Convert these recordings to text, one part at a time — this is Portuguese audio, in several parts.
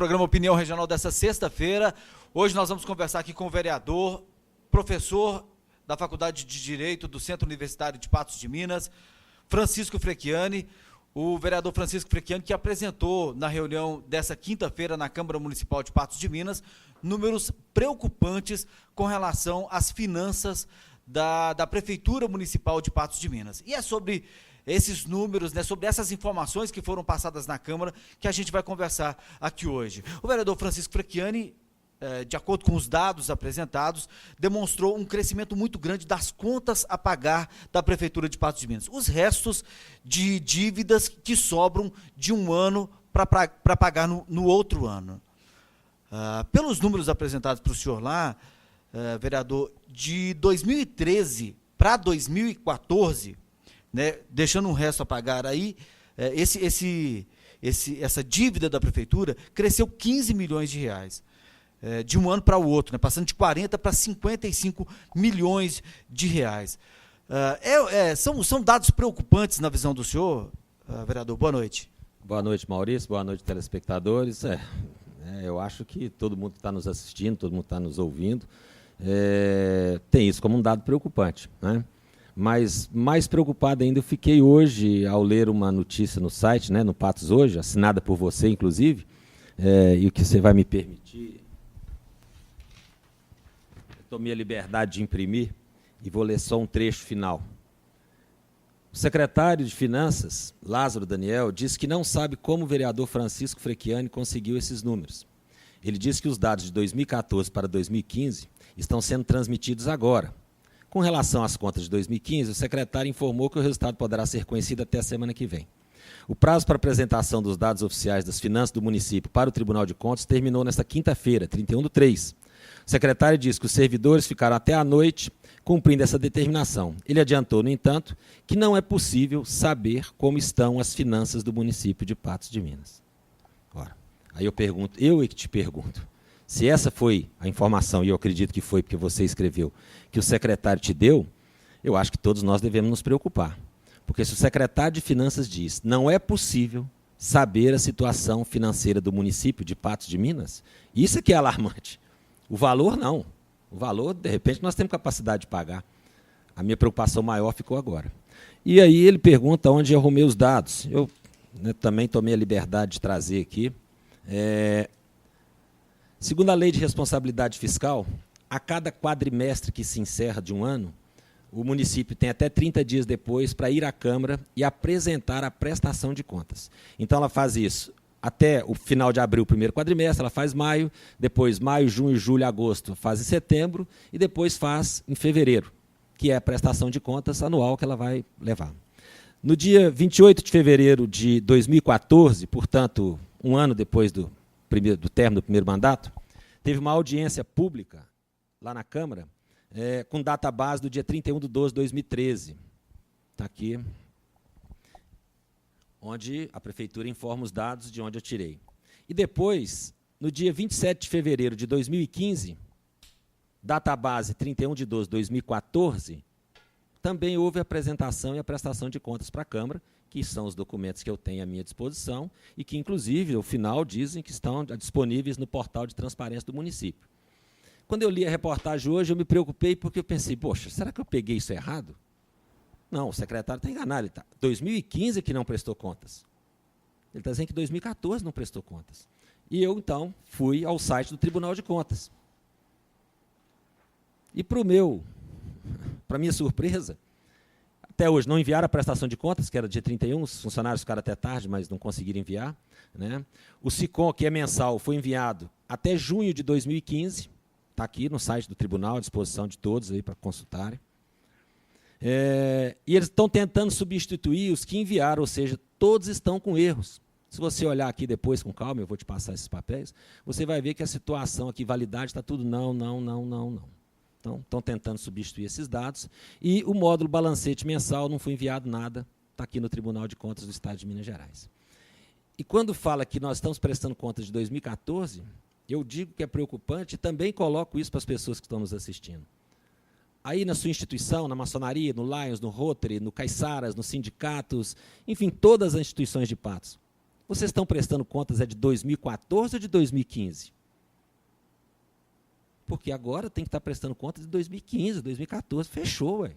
programa Opinião Regional dessa sexta-feira. Hoje nós vamos conversar aqui com o vereador, professor da Faculdade de Direito do Centro Universitário de Patos de Minas, Francisco Frecchiani. O vereador Francisco Frecchiani, que apresentou na reunião dessa quinta-feira na Câmara Municipal de Patos de Minas números preocupantes com relação às finanças da Prefeitura Municipal de Patos de Minas. E é sobre esses números, né, sobre essas informações que foram passadas na Câmara, que a gente vai conversar aqui hoje. O vereador Francisco Frecchiani, de acordo com os dados apresentados, demonstrou um crescimento muito grande das contas a pagar da Prefeitura de Patos de Minas. Os restos de dívidas que sobram de um ano para pagar no outro ano. Pelos números apresentados para o senhor lá, vereador, de 2013 para 2014, né, deixando um resto a pagar aí, essa dívida da Prefeitura cresceu 15 milhões de reais. De um ano para o outro, né, passando de 40 para 55 milhões de reais. São dados preocupantes na visão do senhor, vereador? Boa noite. Boa noite, Maurício. Boa noite, telespectadores. Eu acho que todo mundo que está nos assistindo, todo mundo que está nos ouvindo, tem isso como um dado preocupante, né? Mas mais preocupado ainda eu fiquei hoje ao ler uma notícia no site, né, no Patos Hoje, assinada por você, inclusive, e o que você vai me permitir, eu tomei a liberdade de imprimir e vou ler só um trecho final. O secretário de Finanças, Lázaro Daniel, disse que não sabe como o vereador Francisco Frecchiani conseguiu esses números. Ele disse que os dados de 2014 para 2015 estão sendo transmitidos agora. Com relação às contas de 2015, o secretário informou que o resultado poderá ser conhecido até a semana que vem. O prazo para apresentação dos dados oficiais das finanças do município para o Tribunal de Contas terminou nesta quinta-feira, 31/3. O secretário disse que os servidores ficaram até à noite cumprindo essa determinação. Ele adiantou, no entanto, que não é possível saber como estão as finanças do município de Patos de Minas. Ora, aí eu é que te pergunto, se essa foi a informação, e eu acredito que foi porque você escreveu, que o secretário te deu, eu acho que todos nós devemos nos preocupar. Porque se o secretário de Finanças diz não é possível saber a situação financeira do município de Patos de Minas, isso é que é alarmante. O valor, não. O valor, de repente, nós temos capacidade de pagar. A minha preocupação maior ficou agora. E aí ele pergunta onde eu arrumei os dados. Eu, né, também tomei a liberdade de trazer aqui. Segundo a Lei de Responsabilidade Fiscal, a cada quadrimestre que se encerra de um ano, o município tem até 30 dias depois para ir à Câmara e apresentar a prestação de contas. Então, ela faz isso até o final de abril, primeiro quadrimestre, ela faz maio, depois maio, junho, julho, agosto, faz em setembro e depois faz em fevereiro, que é a prestação de contas anual que ela vai levar. No dia 28 de fevereiro de 2014, portanto, um ano depois do término do primeiro mandato, teve uma audiência pública lá na Câmara, com data base do dia 31/12/2013. Está aqui, onde a Prefeitura informa os dados de onde eu tirei. E depois, no dia 27 de fevereiro de 2015, data base 31/12/2014, também houve a apresentação e a prestação de contas para a Câmara, que são os documentos que eu tenho à minha disposição e que, inclusive, ao final dizem que estão disponíveis no portal de transparência do município. Quando eu li a reportagem hoje, eu me preocupei porque eu pensei, poxa, será que eu peguei isso errado? Não, o secretário está enganado. Ele está 2015 que não prestou contas. Ele está dizendo que 2014 não prestou contas. E eu, então, fui ao site do Tribunal de Contas. E para minha surpresa, até hoje não enviaram a prestação de contas, que era dia 31, os funcionários ficaram até tarde, mas não conseguiram enviar, né? O SICOM, que é mensal, foi enviado até junho de 2015, está aqui no site do tribunal, à disposição de todos aí para consultarem. E eles estão tentando substituir os que enviaram, ou seja, todos estão com erros. Se você olhar aqui depois com calma, eu vou te passar esses papéis, você vai ver que a situação aqui, validade, está tudo não. Então, estão tentando substituir esses dados. E o módulo balancete mensal não foi enviado nada, está aqui no Tribunal de Contas do Estado de Minas Gerais. E quando fala que nós estamos prestando contas de 2014, eu digo que é preocupante e também coloco isso para as pessoas que estão nos assistindo. Aí na sua instituição, na maçonaria, no Lions, no Rotary, no Caiçaras, nos sindicatos, enfim, todas as instituições de Patos, Vocês estão prestando contas de 2014 ou de 2015? Porque agora tem que estar prestando contas de 2015, 2014. Fechou, ué.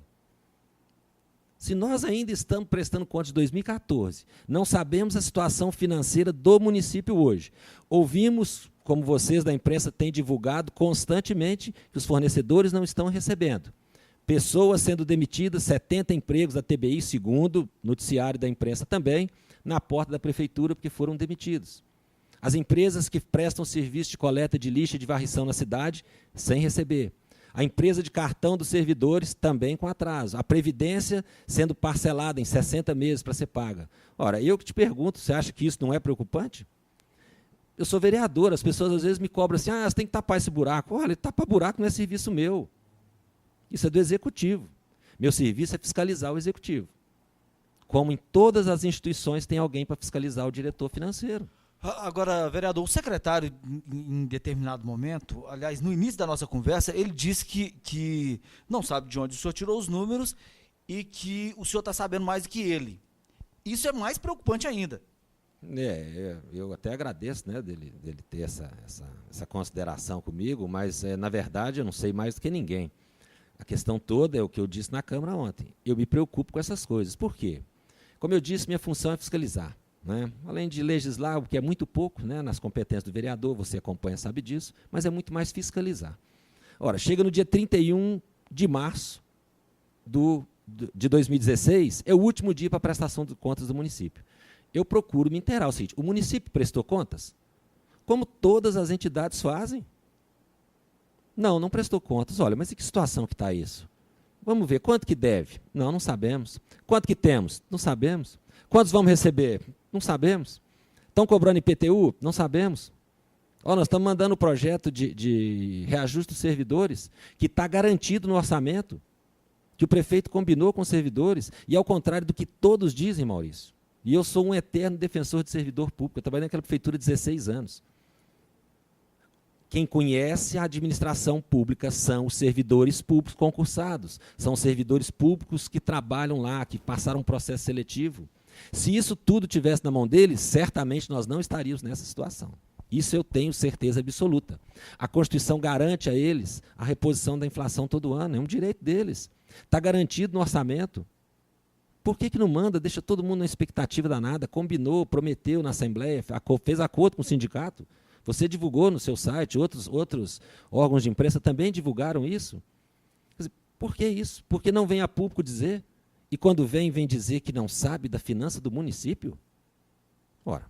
Se nós ainda estamos prestando contas de 2014, não sabemos a situação financeira do município hoje. Ouvimos, como vocês da imprensa têm divulgado constantemente, que os fornecedores não estão recebendo. Pessoas sendo demitidas, 70 empregos da TBI, segundo noticiário da imprensa também, na porta da prefeitura porque foram demitidos. As empresas que prestam serviço de coleta de lixo e de varrição na cidade, sem receber. A empresa de cartão dos servidores também com atraso. A previdência sendo parcelada em 60 meses para ser paga. Ora, eu que te pergunto, você acha que isso não é preocupante? Eu sou vereador, as pessoas às vezes me cobram assim, você tem que tapar esse buraco. Olha, tapar buraco não é serviço meu. Isso é do executivo. Meu serviço é fiscalizar o executivo. Como em todas as instituições tem alguém para fiscalizar o diretor financeiro. Agora, vereador, o secretário, em determinado momento, aliás, no início da nossa conversa, ele disse que não sabe de onde o senhor tirou os números e que o senhor está sabendo mais do que ele. Isso é mais preocupante ainda. Eu até agradeço, né, dele ter essa consideração comigo, mas, na verdade, eu não sei mais do que ninguém. A questão toda é o que eu disse na Câmara ontem. Eu me preocupo com essas coisas. Por quê? Como eu disse, minha função é fiscalizar. Né? Além de legislar, o que é muito pouco, né, nas competências do vereador, você acompanha, sabe disso, mas é muito mais fiscalizar. Ora, chega no dia 31 de março de 2016, é o último dia para a prestação de contas do município. Eu procuro me inteirar, o seguinte, o município prestou contas? Como todas as entidades fazem? Não prestou contas. Olha, mas em que situação que está isso? Vamos ver, quanto que deve? Não sabemos. Quanto que temos? Não sabemos. Quantos vamos receber? Não sabemos. Estão cobrando IPTU? Não sabemos. Nós estamos mandando o projeto de reajuste dos servidores, que está garantido no orçamento, que o prefeito combinou com os servidores, e ao contrário do que todos dizem, Maurício. E eu sou um eterno defensor de servidor público, eu trabalhei naquela prefeitura 16 anos. Quem conhece a administração pública são os servidores públicos concursados, são os servidores públicos que trabalham lá, que passaram um processo seletivo. Se isso tudo tivesse na mão deles, certamente nós não estaríamos nessa situação. Isso eu tenho certeza absoluta. A Constituição garante a eles a reposição da inflação todo ano, é um direito deles. Está garantido no orçamento. Por que não manda, deixa todo mundo na expectativa danada, combinou, prometeu na Assembleia, fez acordo com o sindicato? Você divulgou no seu site, outros órgãos de imprensa também divulgaram isso. Quer dizer, por que isso? Porque não vem a público dizer? E quando vem dizer que não sabe da finança do município? Ora,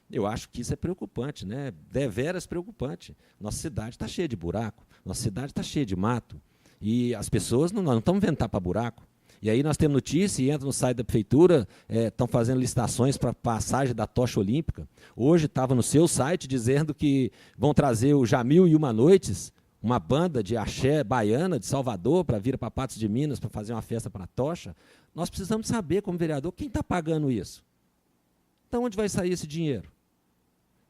eu acho que isso é preocupante, né? Deveras preocupante. Nossa cidade está cheia de buraco, nossa cidade está cheia de mato, e as pessoas não estão inventando para buraco. E aí nós temos notícia, e entra no site da prefeitura, estão fazendo licitações para passagem da tocha olímpica. Hoje estava no seu site dizendo que vão trazer o Jamil e Uma Noites, uma banda de axé baiana de Salvador, para vir para Patos de Minas, para fazer uma festa para a tocha. Nós precisamos saber, como vereador, quem está pagando isso. Então, onde vai sair esse dinheiro?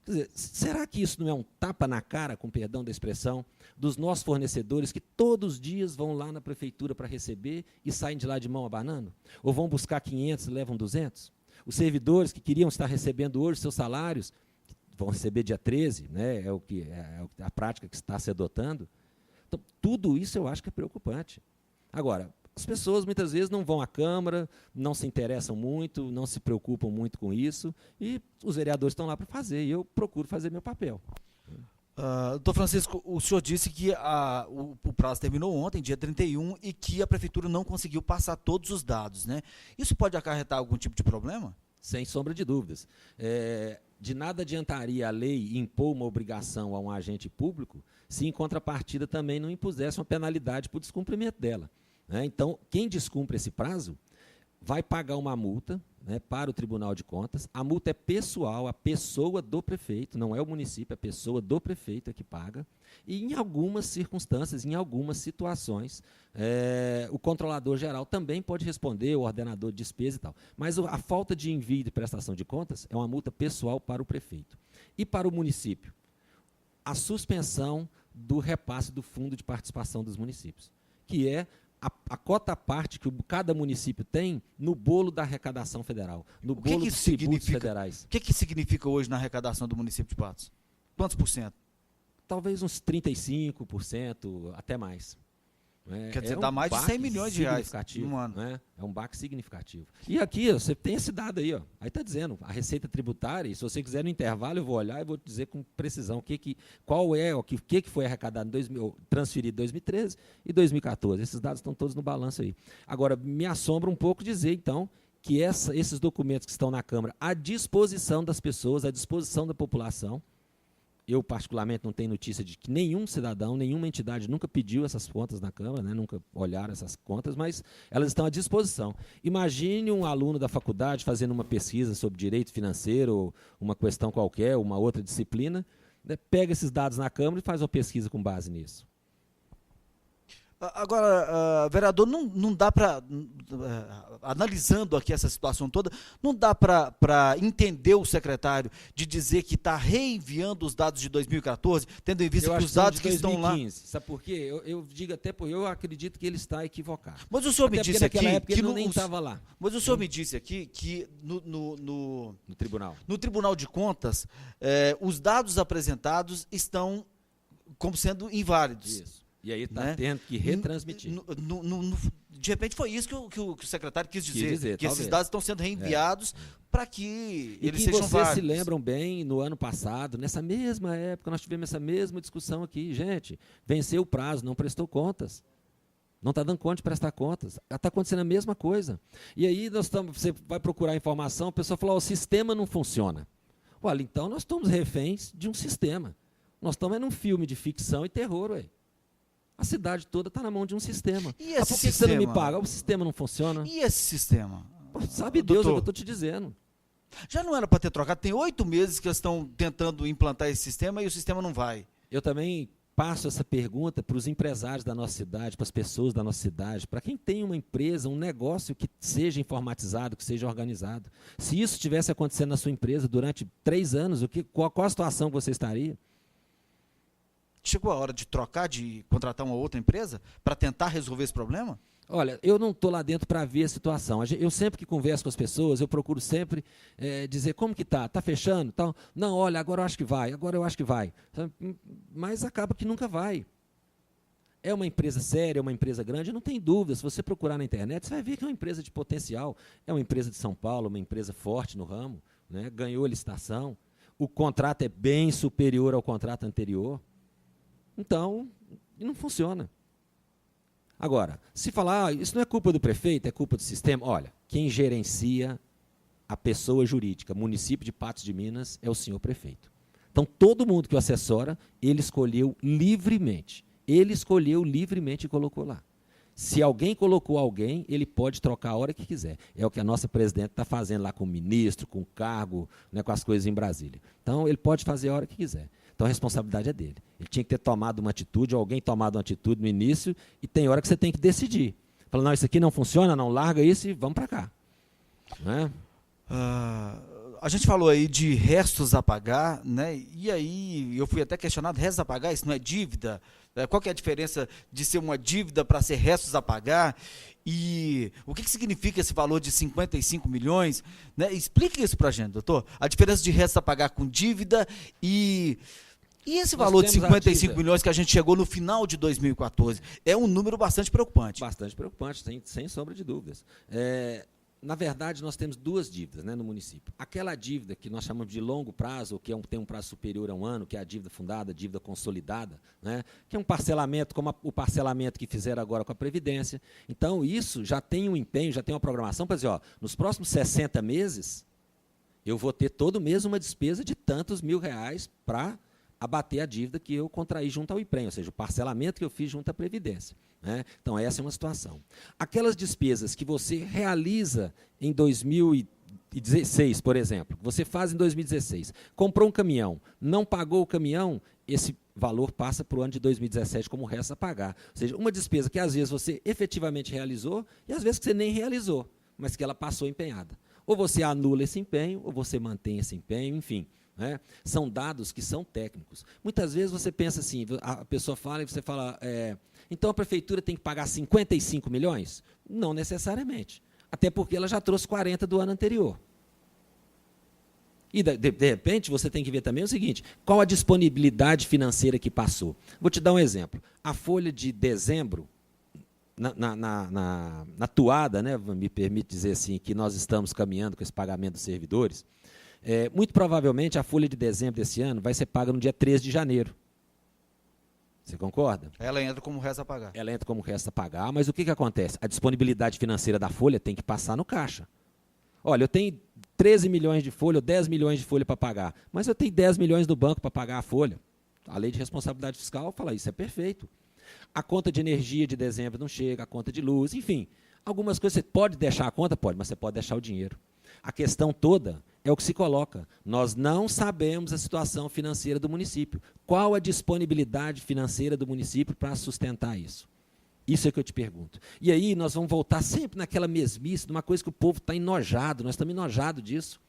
Quer dizer, será que isso não é um tapa na cara, com perdão da expressão, dos nossos fornecedores que todos os dias vão lá na prefeitura para receber e saem de lá de mão abanando? Ou vão buscar 500 e levam 200? Os servidores que queriam estar recebendo hoje seus salários, vão receber dia 13, né, a prática que está se adotando. Então, tudo isso eu acho que é preocupante. Agora, as pessoas muitas vezes não vão à Câmara, não se interessam muito, não se preocupam muito com isso, e os vereadores estão lá para fazer, e eu procuro fazer meu papel. Doutor Francisco, o senhor disse que o prazo terminou ontem, dia 31, e que a prefeitura não conseguiu passar todos os dados, né? Isso pode acarretar algum tipo de problema? Sem sombra de dúvidas. De nada adiantaria a lei impor uma obrigação a um agente público se, em contrapartida, também não impusesse uma penalidade por descumprimento dela. Então, quem descumpre esse prazo vai pagar uma multa, né, para o Tribunal de Contas. A multa é pessoal, a pessoa do prefeito, não é o município, a pessoa do prefeito é que paga. E, em algumas circunstâncias, em algumas situações, o controlador geral também pode responder, o ordenador de despesa e tal. Mas a falta de envio de prestação de contas é uma multa pessoal para o prefeito. E para o município? A suspensão do repasse do Fundo de Participação dos Municípios, que é a cota à parte que cada município tem no bolo da arrecadação federal, no bolo dos tributos federais. O que significa hoje na arrecadação do município de Patos? Quantos por cento? Talvez uns 35%, até mais. Quer dizer, dá mais de 100 milhões de reais no ano. É um baque significativo. E aqui, você tem esse dado aí. Aí está dizendo, a receita tributária, e se você quiser no intervalo, eu vou olhar e vou dizer com precisão qual é o que foi arrecadado transferido em 2013 e 2014. Esses dados estão todos no balanço aí. Agora, me assombra um pouco dizer, então, que esses documentos que estão na Câmara à disposição das pessoas, à disposição da população. Eu, particularmente, não tenho notícia de que nenhum cidadão, nenhuma entidade nunca pediu essas contas na Câmara, né, nunca olharam essas contas, mas elas estão à disposição. Imagine um aluno da faculdade fazendo uma pesquisa sobre direito financeiro, ou uma questão qualquer, uma outra disciplina, né, pega esses dados na Câmara e faz uma pesquisa com base nisso. Agora, vereador, não dá para, analisando aqui essa situação toda, não dá para entender o secretário de dizer que está reenviando os dados de 2014, tendo em vista que os dados que estão lá... Sabe por quê? Eu digo até porque eu acredito que ele está equivocado. Mas o senhor me disse aqui que ele nem estava lá. Mas o senhor me disse aqui que no tribunal. No Tribunal de Contas, os dados apresentados estão como sendo inválidos. Isso. E aí está tendo que retransmitir. De repente foi isso que o secretário quis dizer que talvez. Esses dados estão sendo reenviados para que eles sejam válidos. Vocês se lembram bem, no ano passado, nessa mesma época, nós tivemos essa mesma discussão aqui. Gente, venceu o prazo, não prestou contas. Não está dando conta de prestar contas. Está acontecendo a mesma coisa. E aí você vai procurar informação, a pessoa fala, o sistema não funciona. Olha, então nós estamos reféns de um sistema. Nós estamos num filme de ficção e terror, ué. A cidade toda está na mão de um sistema. E esse por que você não me paga? O sistema não funciona. E esse sistema? Pô, sabe Deus, é o que eu estou te dizendo. Já não era para ter trocado? Tem 8 meses que eles estão tentando implantar esse sistema e o sistema não vai. Eu também passo essa pergunta para os empresários da nossa cidade, para as pessoas da nossa cidade, para quem tem uma empresa, um negócio que seja informatizado, que seja organizado. Se isso estivesse acontecendo na sua empresa durante 3 anos, qual a situação que você estaria? Chegou a hora de trocar, de contratar uma outra empresa para tentar resolver esse problema? Olha, eu não estou lá dentro para ver a situação. Eu sempre que converso com as pessoas, eu procuro sempre dizer como que está. Está fechando? Então, não, olha, agora eu acho que vai, agora eu acho que vai. Mas acaba que nunca vai. É uma empresa séria, é uma empresa grande, não tem dúvida. Se você procurar na internet, você vai ver que é uma empresa de potencial. É uma empresa de São Paulo, uma empresa forte no ramo, né? Ganhou a licitação. O contrato é bem superior ao contrato anterior. Então, não funciona. Agora, se falar, isso não é culpa do prefeito, é culpa do sistema, olha, quem gerencia a pessoa jurídica, município de Patos de Minas, é o senhor prefeito. Então, todo mundo que o assessora, ele escolheu livremente. Ele escolheu livremente e colocou lá. Se alguém colocou alguém, ele pode trocar a hora que quiser. É o que a nossa presidente está fazendo lá com o ministro, com o cargo, né, com as coisas em Brasília. Então, ele pode fazer a hora que quiser. Então, a responsabilidade é dele. Ele tinha que ter tomado uma atitude, alguém tomado uma atitude no início, e tem hora que você tem que decidir. Fala, não, isso aqui não funciona, não, larga isso e vamos para cá. Né? A gente falou aí de restos a pagar, né? E aí eu fui até questionado, restos a pagar, isso não é dívida? Qual que é a diferença de ser uma dívida para ser restos a pagar? E o que significa esse valor de 55 milhões? Né? Explique isso para a gente, doutor. A diferença de restos a pagar com dívida e esse valor de 55 milhões que a gente chegou no final de 2014 é um número bastante preocupante. Bastante preocupante, sem sombra de dúvidas. Na verdade, nós temos 2 dívidas, né, no município. Aquela dívida que nós chamamos de longo prazo, ou que tem um prazo superior a 1 ano, que é a dívida fundada, a dívida consolidada, né, que é um parcelamento, como o parcelamento que fizeram agora com a Previdência. Então, isso já tem um empenho, já tem uma programação para dizer, ó, nos próximos 60 meses, eu vou ter todo mês uma despesa de tantos mil reais para abater a dívida que eu contraí junto ao IPREM, ou seja, o parcelamento que eu fiz junto à Previdência. Né? Então, essa é uma situação. Aquelas despesas que você realiza em 2016, por exemplo, que você faz em 2016, comprou um caminhão, não pagou o caminhão, esse valor passa para o ano de 2017 como resto a pagar. Ou seja, uma despesa que às vezes você efetivamente realizou e às vezes que você nem realizou, mas que ela passou empenhada. Ou você anula esse empenho, ou você mantém esse empenho, enfim. né? São dados que são técnicos. Muitas vezes você pensa assim, a pessoa fala e você fala, então a prefeitura tem que pagar 55 milhões? Não necessariamente, até porque ela já trouxe 40 do ano anterior. E, de repente, você tem que ver também o seguinte, qual a disponibilidade financeira que passou. Vou te dar um exemplo. A folha de dezembro, na toada, né, me permite dizer assim, que nós estamos caminhando com esse pagamento dos servidores, muito provavelmente a folha de dezembro desse ano vai ser paga no dia 3 de janeiro. Você concorda? Ela entra como resta a pagar. Ela entra como resta a pagar, mas o que acontece? A disponibilidade financeira da folha tem que passar no caixa. Olha, eu tenho 13 milhões de folha, ou 10 milhões de folha para pagar, mas eu tenho 10 milhões do banco para pagar a folha. A lei de responsabilidade fiscal fala isso, é perfeito. A conta de energia de dezembro não chega, a conta de luz, enfim. Algumas coisas você pode deixar a conta? Pode, mas você pode deixar o dinheiro. A questão toda é o que se coloca. Nós não sabemos a situação financeira do município. Qual a disponibilidade financeira do município para sustentar isso? Isso é que eu te pergunto. E aí nós vamos voltar sempre naquela mesmice, numa coisa que o povo está enojado, nós estamos enojados disso.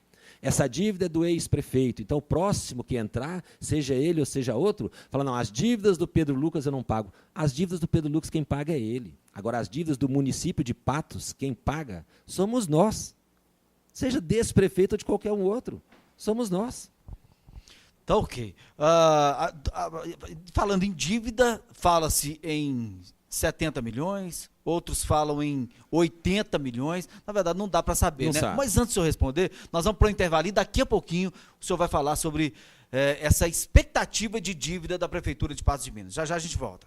Essa dívida é do ex-prefeito, então o próximo que entrar, seja ele ou seja outro, fala, não, as dívidas do Pedro Lucas eu não pago. As dívidas do Pedro Lucas quem paga é ele. Agora, as dívidas do município de Patos, quem paga somos nós. Seja desse prefeito ou de qualquer um outro, somos nós. Tá ok. Falando em dívida, fala-se em 70 milhões, outros falam em 80 milhões. Na verdade, não dá para saber, né? Sabe. Mas antes de eu responder, nós vamos para o intervalo e daqui a pouquinho o senhor vai falar sobre essa expectativa de dívida da Prefeitura de Patos de Minas. Já já a gente volta.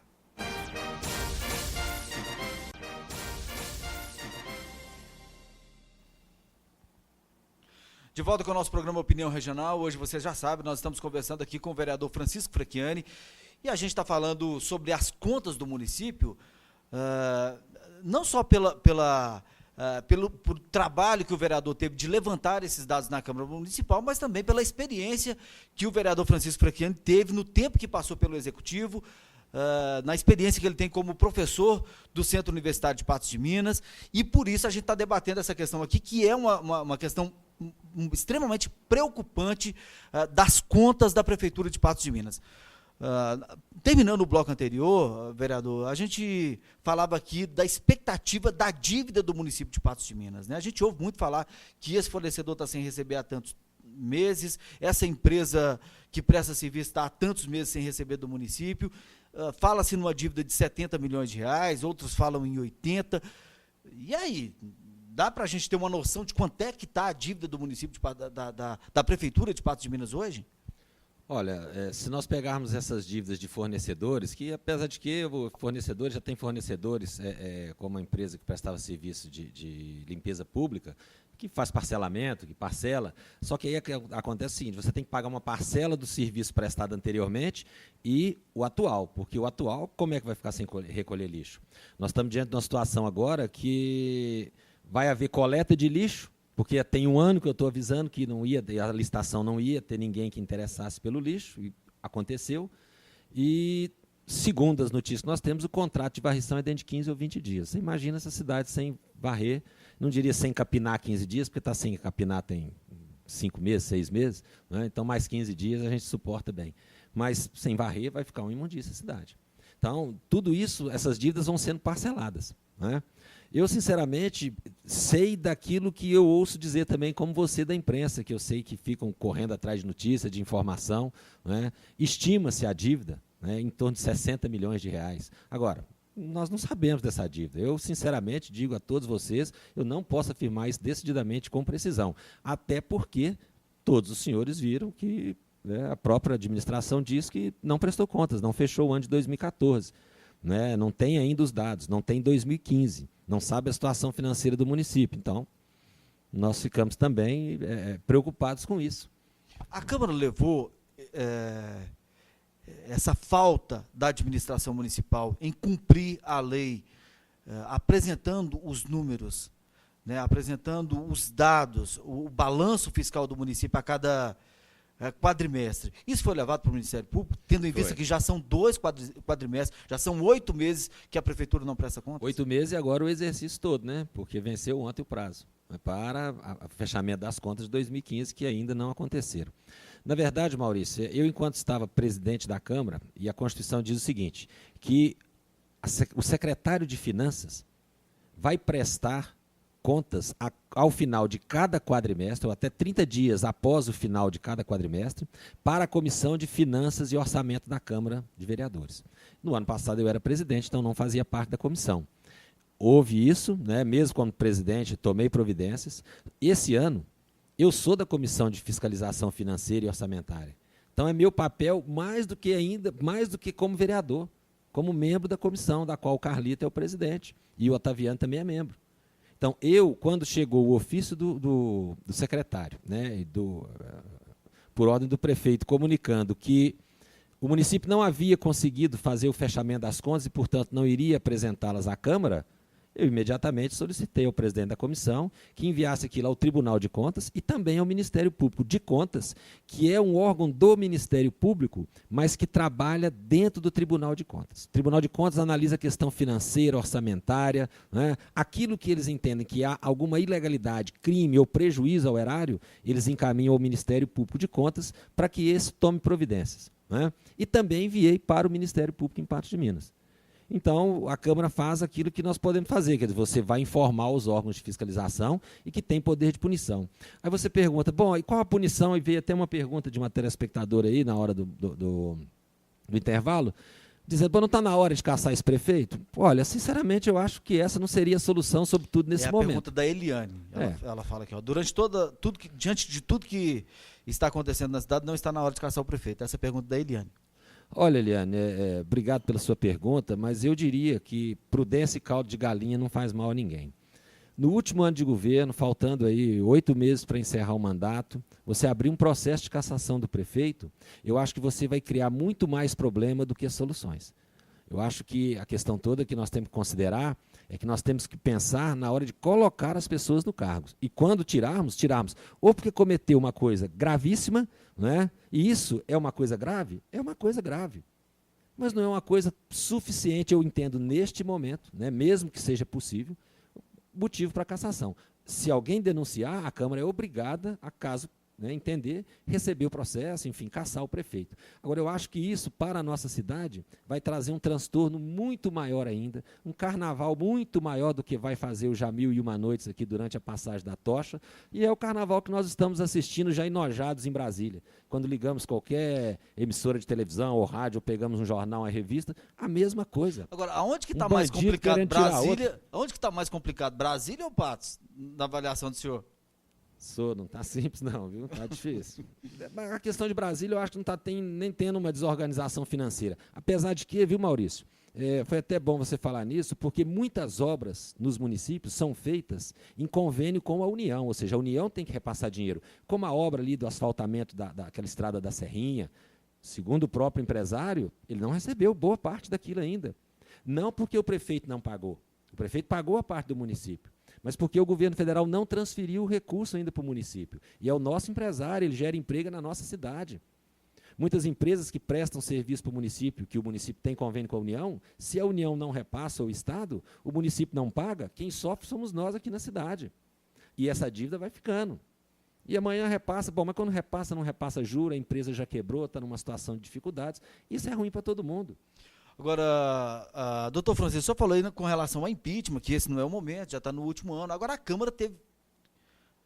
De volta com o nosso programa Opinião Regional. Hoje, você já sabe, nós estamos conversando aqui com o vereador Francisco Frecchiani e a gente está falando sobre as contas do município, não só pelo trabalho que o vereador teve de levantar esses dados na Câmara Municipal, mas também pela experiência que o vereador Francisco Frecchiani teve no tempo que passou pelo Executivo, na experiência que ele tem como professor do Centro Universitário de Patos de Minas, e por isso a gente está debatendo essa questão aqui, que é uma questão extremamente preocupante das contas da Prefeitura de Patos de Minas. Terminando o bloco anterior, vereador, a gente falava aqui da expectativa da dívida do município de Patos de Minas, né? A gente ouve muito falar que esse fornecedor está sem receber há tantos meses, essa empresa que presta serviço está há tantos meses sem receber do município, fala-se numa dívida de 70 milhões de reais, outros falam em 80, e aí, dá para a gente ter uma noção de quanto é que está a dívida do município, da Prefeitura de Patos de Minas hoje? Olha, se nós pegarmos essas dívidas de fornecedores, que apesar de que o fornecedor já tem fornecedores, como a empresa que prestava serviço de limpeza pública, que faz parcelamento, que parcela, só que aí acontece o seguinte, você tem que pagar uma parcela do serviço prestado anteriormente e o atual, porque o atual, como é que vai ficar sem recolher lixo? Nós estamos diante de uma situação agora que vai haver coleta de lixo, porque tem um ano que eu estou avisando que não ia, a licitação não ia ter ninguém que interessasse pelo lixo, e aconteceu. E, segundo as notícias que nós temos, o contrato de varrição é dentro de 15 ou 20 dias. Você imagina essa cidade sem varrer, não diria sem capinar 15 dias, porque está sem capinar tem 5 meses, 6 meses, né? Então mais 15 dias a gente suporta bem. Mas sem varrer vai ficar uma imundícia a cidade. Então, tudo isso, essas dívidas vão sendo parceladas, né? Eu, sinceramente, sei daquilo que eu ouço dizer também, como você da imprensa, que eu sei que ficam correndo atrás de notícia, de informação, né? Estima-se a dívida, né, em torno de 60 milhões de reais. Agora, nós não sabemos dessa dívida. Eu, sinceramente, digo a todos vocês, eu não posso afirmar isso decididamente com precisão, até porque todos os senhores viram que, né, a própria administração diz que não prestou contas, não fechou o ano de 2014. Né, não tem ainda os dados, não tem 2015, não sabe a situação financeira do município. Então, nós ficamos também preocupados com isso. A Câmara levou essa falta da administração municipal em cumprir a lei, apresentando os números, né, apresentando os dados, o balanço fiscal do município a cada quadrimestre. Isso foi levado para o Ministério Público, tendo em vista que já são 2 quadrimestres, já são 8 meses que a Prefeitura não presta contas? 8 meses e agora o exercício todo, né? Porque venceu ontem o prazo para o fechamento das contas de 2015, que ainda não aconteceram. Na verdade, Maurício, eu, enquanto estava presidente da Câmara, e a Constituição diz o seguinte, que o secretário de Finanças vai prestar contas ao final de cada quadrimestre, ou até 30 dias após o final de cada quadrimestre, para a Comissão de Finanças e Orçamento da Câmara de Vereadores. No ano passado eu era presidente, então não fazia parte da comissão. Houve isso, né, mesmo como presidente, tomei providências. Esse ano, eu sou da Comissão de Fiscalização Financeira e Orçamentária. Então é meu papel mais do que como vereador, como membro da comissão, da qual o Carlito é o presidente, e o Otaviano também é membro. Então, quando chegou o ofício do secretário, né, por ordem do prefeito, comunicando que o município não havia conseguido fazer o fechamento das contas e, portanto, não iria apresentá-las à Câmara, eu imediatamente solicitei ao presidente da comissão que enviasse aquilo ao Tribunal de Contas e também ao Ministério Público de Contas, que é um órgão do Ministério Público, mas que trabalha dentro do Tribunal de Contas. O Tribunal de Contas analisa a questão financeira, orçamentária, né? Aquilo que eles entendem que há alguma ilegalidade, crime ou prejuízo ao erário, eles encaminham ao Ministério Público de Contas para que esse tome providências, né? E também enviei para o Ministério Público em Patos de Minas. Então, a Câmara faz aquilo que nós podemos fazer, quer dizer, você vai informar os órgãos de fiscalização e que tem poder de punição. Aí você pergunta, bom, e qual a punição? E veio até uma pergunta de uma telespectadora aí, na hora do intervalo, dizendo, bom, não está na hora de caçar esse prefeito? Olha, sinceramente, eu acho que essa não seria a solução, sobretudo nesse momento. É a pergunta da Eliane. Ela fala aqui, ó, diante de tudo que está acontecendo na cidade, não está na hora de caçar o prefeito. Essa é a pergunta da Eliane. Olha, Eliane, obrigado pela sua pergunta, mas eu diria que prudência e caldo de galinha não faz mal a ninguém. No último ano de governo, faltando aí 8 meses para encerrar o mandato, você abrir um processo de cassação do prefeito, eu acho que você vai criar muito mais problema do que soluções. Eu acho que a questão toda que nós temos que considerar é que nós temos que pensar na hora de colocar as pessoas no cargo. E quando tirarmos ou porque cometeu uma coisa gravíssima, né? E isso é uma coisa grave? É uma coisa grave. Mas não é uma coisa suficiente, eu entendo, neste momento, né? Mesmo que seja possível, motivo para cassação. Se alguém denunciar, a Câmara é obrigada, a caso, né, entender, receber o processo, enfim, caçar o prefeito. Agora, eu acho que isso, para a nossa cidade, vai trazer um transtorno muito maior ainda, um carnaval muito maior do que vai fazer o Jamil e Uma Noites aqui durante a passagem da tocha, e é o carnaval que nós estamos assistindo já enojados em Brasília. Quando ligamos qualquer emissora de televisão ou rádio, ou pegamos um jornal, uma revista, a mesma coisa. Agora, aonde que está mais complicado? Brasília? Aonde que está mais complicado? Brasília ou Patos, na avaliação do senhor? Não está simples não, viu? Está difícil. A questão de Brasília, eu acho que não está nem tendo uma desorganização financeira. Apesar de que, viu, Maurício, foi até bom você falar nisso, porque muitas obras nos municípios são feitas em convênio com a União, ou seja, a União tem que repassar dinheiro. Como a obra ali do asfaltamento daquela estrada da Serrinha, segundo o próprio empresário, ele não recebeu boa parte daquilo ainda. Não porque o prefeito não pagou. O prefeito pagou a parte do município, mas porque o governo federal não transferiu o recurso ainda para o município. E é o nosso empresário, ele gera emprego na nossa cidade. Muitas empresas que prestam serviço para o município, que o município tem convênio com a União, se a União não repassa o Estado, o município não paga, quem sofre somos nós aqui na cidade. E essa dívida vai ficando. E amanhã repassa, bom, mas quando repassa, não repassa juro, a empresa já quebrou, está numa situação de dificuldades, isso é ruim para todo mundo. Agora, doutor Francisco, o senhor falou aí com relação ao impeachment, que esse não é o momento, já está no último ano. Agora, a Câmara teve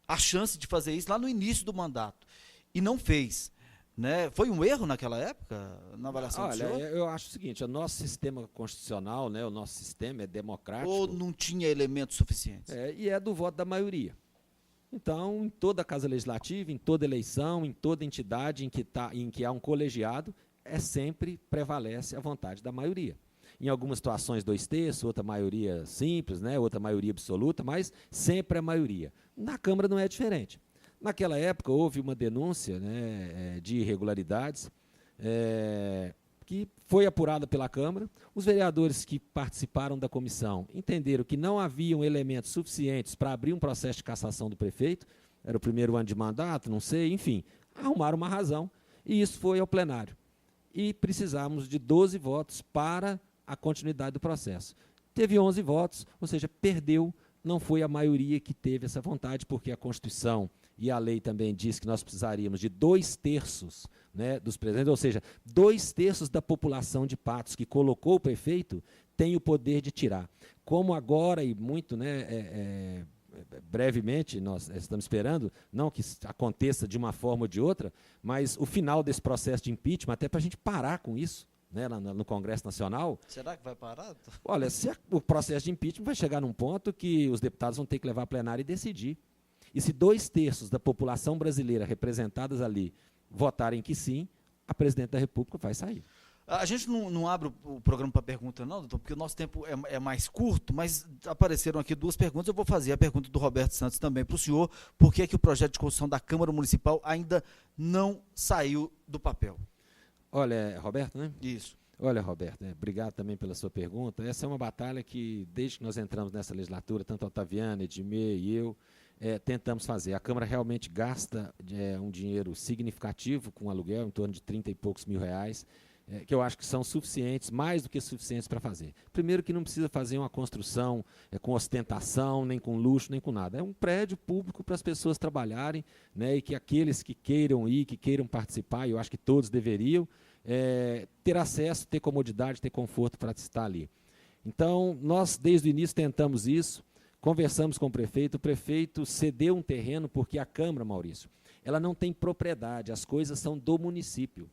a chance de fazer isso lá no início do mandato e não fez. Né? Foi um erro naquela época, na avaliação do senhor? Olha, eu acho o seguinte, o nosso sistema constitucional, né, o nosso sistema é democrático. Ou não tinha elementos suficientes? E é do voto da maioria. Então, em toda a Casa Legislativa, em toda eleição, em toda entidade em que há um colegiado, sempre prevalece a vontade da maioria. Em algumas situações, 2/3, outra maioria simples, né, outra maioria absoluta, mas sempre a maioria. Na Câmara não é diferente. Naquela época, houve uma denúncia, né, de irregularidades, que foi apurada pela Câmara. Os vereadores que participaram da comissão entenderam que não haviam elementos suficientes para abrir um processo de cassação do prefeito, era o primeiro ano de mandato, não sei, enfim, arrumaram uma razão, e isso foi ao plenário. E precisamos de 12 votos para a continuidade do processo. Teve 11 votos, ou seja, perdeu, não foi a maioria que teve essa vontade, porque a Constituição e a lei também diz que nós precisaríamos de 2/3, né, dos presidentes, ou seja, 2/3 da população de Patos que colocou o prefeito tem o poder de tirar. Como agora e muito, né, brevemente, nós estamos esperando, não que aconteça de uma forma ou de outra, mas o final desse processo de impeachment, até para a gente parar com isso, né, no Congresso Nacional. Será que vai parar? Olha, o processo de impeachment vai chegar num ponto que os deputados vão ter que levar a plenária e decidir. E se 2/3 da população brasileira representadas ali votarem que sim, a presidente da República vai sair. A gente não abre o programa para pergunta não, doutor, porque o nosso tempo é mais curto, mas apareceram aqui 2 perguntas. Eu vou fazer a pergunta do Roberto Santos também para o senhor. Por que é que o projeto de construção da Câmara Municipal ainda não saiu do papel? Olha, Roberto, né? Isso. Olha, Roberto, obrigado também pela sua pergunta. Essa é uma batalha que, desde que nós entramos nessa legislatura, tanto a Otaviana, Edmê e eu, tentamos fazer. A Câmara realmente gasta um dinheiro significativo com aluguel, em torno de 30 e poucos mil reais, que eu acho que são suficientes, mais do que suficientes para fazer. Primeiro que não precisa fazer uma construção com ostentação, nem com luxo, nem com nada. É um prédio público para as pessoas trabalharem, né, e que aqueles que queiram ir, que queiram participar, e eu acho que todos deveriam, ter acesso, ter comodidade, ter conforto para estar ali. Então, nós desde o início tentamos isso, conversamos com o prefeito cedeu um terreno, porque a Câmara, Maurício, ela não tem propriedade, as coisas são do município.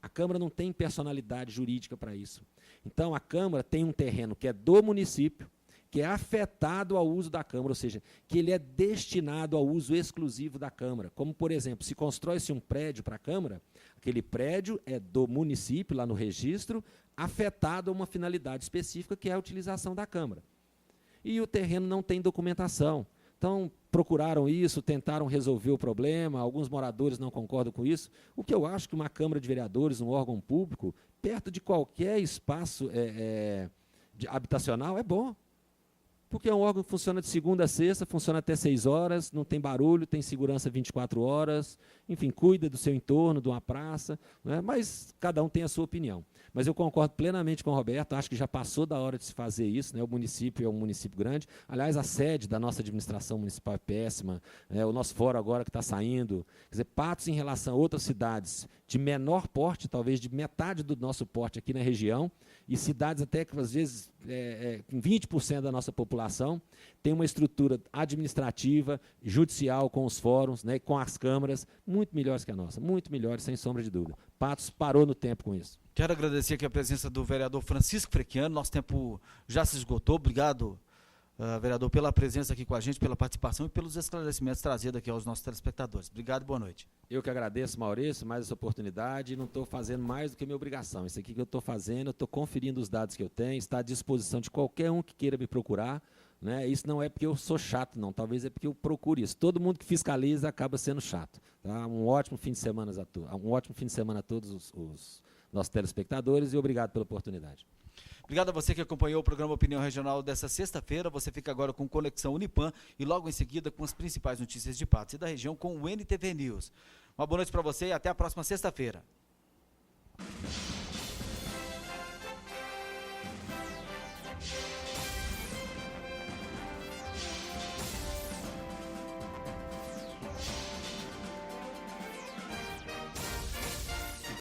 A Câmara não tem personalidade jurídica para isso. Então, a Câmara tem um terreno que é do município, que é afetado ao uso da Câmara, ou seja, que ele é destinado ao uso exclusivo da Câmara. Como, por exemplo, se constrói-se um prédio para a Câmara, aquele prédio é do município, lá no registro, afetado a uma finalidade específica, que é a utilização da Câmara. E o terreno não tem documentação. Então, procuraram isso, tentaram resolver o problema, alguns moradores não concordam com isso. O que eu acho que uma Câmara de Vereadores, um órgão público, perto de qualquer espaço habitacional, é bom. Porque é um órgão que funciona de segunda a sexta, funciona até 6 horas, não tem barulho, tem segurança 24 horas, enfim, cuida do seu entorno, de uma praça, né? Mas cada um tem a sua opinião. Mas eu concordo plenamente com o Roberto, acho que já passou da hora de se fazer isso, né? O município é um município grande, aliás, a sede da nossa administração municipal é péssima, né? O nosso fórum agora que está saindo, quer dizer, Patos em relação a outras cidades de menor porte, talvez de metade do nosso porte aqui na região, e cidades até que às vezes com 20% da nossa população, tem uma estrutura administrativa, judicial, com os fóruns, né, com as câmaras, muito melhores que a nossa, muito melhores, sem sombra de dúvida. Patos parou no tempo com isso. Quero agradecer aqui a presença do vereador Francisco Frechiani, nosso tempo já se esgotou. Obrigado, vereador, pela presença aqui com a gente, pela participação e pelos esclarecimentos trazidos aqui aos nossos telespectadores. Obrigado e boa noite. Eu que agradeço, Maurício, mais essa oportunidade, e não estou fazendo mais do que minha obrigação. Isso aqui que eu estou fazendo, eu estou conferindo os dados que eu tenho, está à disposição de qualquer um que queira me procurar, né? Isso não é porque eu sou chato, não, talvez é porque eu procuro isso. Todo mundo que fiscaliza acaba sendo chato. Tá? Um ótimo fim de semana a todos os nossos telespectadores, e obrigado pela oportunidade. Obrigado a você que acompanhou o programa Opinião Regional dessa sexta-feira. Você fica agora com Conexão Unipan e logo em seguida com as principais notícias de Patos e da região com o NTV News. Uma boa noite para você e até a próxima sexta-feira.